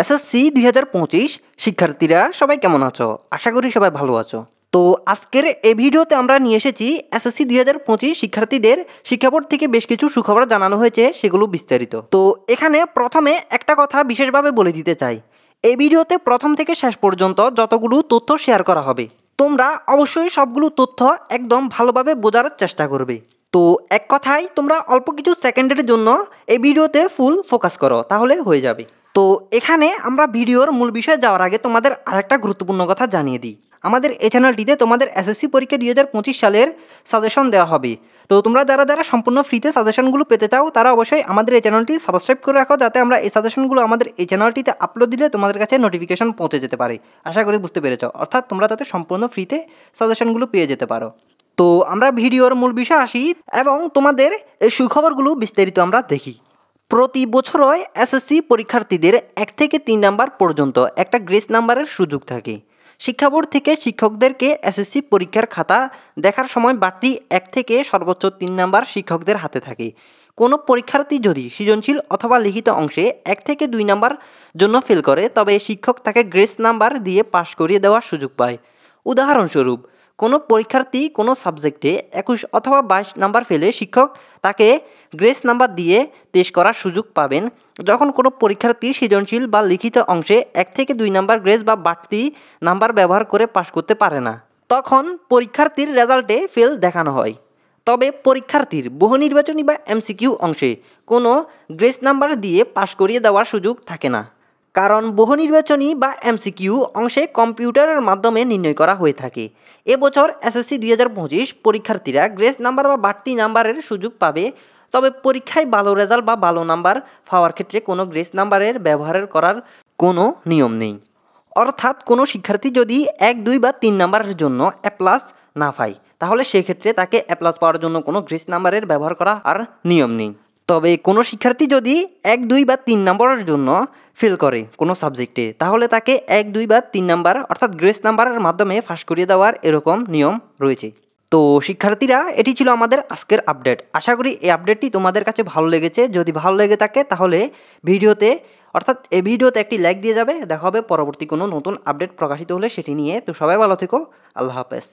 SSC ২০২৫ শিক্ষার্থীরা সবাই কেমন আছো? আশা করি সবাই ভালো আছো। তো আজকের এই ভিডিওতে আমরা নিয়ে এসেছি এসএসসি ২০২৫ শিক্ষার্থীদের শিক্ষা বোর্ড থেকে বেশ কিছু সুখবর জানানো হয়েছে, সেগুলো বিস্তারিত। তো এখানে প্রথমে একটা কথা বিশেষভাবে বলে দিতে চাই, এই ভিডিওতে প্রথম থেকে শেষ পর্যন্ত যতগুলো তথ্য শেয়ার করা হবে, তোমরা অবশ্যই সবগুলো তথ্য একদম ভালোভাবে বোঝার চেষ্টা করবে। তো এক কথায় তোমরা অল্প কিছু সেকেন্ডের জন্য এই ভিডিওতে ফুল ফোকাস করো, তাহলে হয়ে যাবে। তো এখানে আমরা ভিডিওর মূল বিষয়ে যাওয়ার আগে তোমাদের আরেকটা গুরুত্বপূর্ণ কথা জানিয়ে দিই। আমাদের এই চ্যানেলটিতে তোমাদের এসএসসি পরীক্ষা ২০২৫ সালের সাজেশন দেওয়া হবে। তো তোমরা যারা সম্পূর্ণ ফ্রিতে সাজেশনগুলো পেতে চাও, তারা অবশ্যই আমাদের এই চ্যানেলটি সাবস্ক্রাইব করে রাখো, যাতে আমরা এই সাজেশনগুলো আমাদের এই চ্যানেলটিতে আপলোড দিলে তোমাদের কাছে নোটিফিকেশন পৌঁছে যেতে পারে। আশা করি বুঝতে পেরেছ, অর্থাৎ তোমরা যাতে সম্পূর্ণ ফ্রিতে সাজেশনগুলো পেয়ে যেতে পারো। তো আমরা ভিডিওর মূল বিষয় আসি এবং তোমাদের এই সুখবরগুলো বিস্তারিত আমরা দেখি। প্রতি বছরই এসএসসি পরীক্ষার্থীদের ১ থেকে ৩ নাম্বার পর্যন্ত একটা গ্রেস নাম্বারের সুযোগ থাকে। শিক্ষা বোর্ড থেকে শিক্ষকদেরকে এসএসসি পরীক্ষার খাতা দেখার সময় বাড়তি ১ থেকে সর্বোচ্চ ৩ নাম্বার শিক্ষকদের হাতে থাকে। কোনো পরীক্ষার্থী যদি সৃজনশীল অথবা লিখিত অংশে ১ থেকে ২ নাম্বার জন্য ফেল করে, তবে শিক্ষক তাকে গ্রেস নাম্বার দিয়ে পাশ করিয়ে দেওয়ার সুযোগ পায়। উদাহরণস্বরূপ, কোনো পরীক্ষার্থী কোনো সাবজেক্টে ২১ অথবা ২২ নাম্বার ফেলে শিক্ষক তাকে গ্রেস নাম্বার দিয়ে টেস্ট করার সুযোগ পাবেন। যখন কোনো পরীক্ষার্থী সৃজনশীল বা লিখিত অংশে ১ থেকে ২ নাম্বার গ্রেস বা বাড়তি নাম্বার ব্যবহার করে পাশ করতে পারে না, তখন পরীক্ষার্থীর রেজাল্টে ফেল দেখানো হয়। তবে পরীক্ষার্থীর বহু নির্বাচনী বা এমসিকিউ অংশে কোনো গ্রেস নাম্বার দিয়ে পাশ করিয়ে দেওয়ার সুযোগ থাকে না, কারণ বহু নির্বাচনী বা এমসিকিউ অংশে কম্পিউটারের মাধ্যমে নির্ণয় করা হয়ে থাকে। এবছর এসএসসি ২০২৫ পরীক্ষার্থীরা গ্রেস নাম্বার বা বাড়তি নাম্বারের সুযোগ পাবে, তবে পরীক্ষায় ভালো রেজাল্ট বা ভালো নাম্বার পাওয়ার ক্ষেত্রে কোনো গ্রেস নাম্বারের ব্যবহার করার কোনো নিয়ম নেই। অর্থাৎ কোনো শিক্ষার্থী যদি ১, ২ বা ৩ নাম্বারের জন্য এ প্লাস না পায়, তাহলে সেক্ষেত্রে তাকে এ প্লাস পাওয়ার জন্য কোনো গ্রেস নাম্বারের ব্যবহার করা আর নিয়ম নেই। তবে কোনো শিক্ষার্থী যদি ১, ২ বা ৩ নম্বরের জন্য ফেল করে কোনো সাবজেক্টে, তাহলে তাকে ১, ২ বা ৩ নাম্বার অর্থাৎ গ্রেস নাম্বারের মাধ্যমে পাশ করিয়ে দেওয়ার এরকম নিয়ম রয়েছে। তো শিক্ষার্থীরা, এটি ছিল আমাদের আজকের আপডেট। আশা করি এই আপডেটটি তোমাদের কাছে ভালো লেগেছে। যদি ভালো লেগে থাকে তাহলে এই ভিডিওতে একটি লাইক দিয়ে যাবে। দেখা হবে পরবর্তী কোনো নতুন আপডেট প্রকাশিত হলে সেটি নিয়ে। তো সবাই ভালো থেকো। আল্লাহ হাফেজ।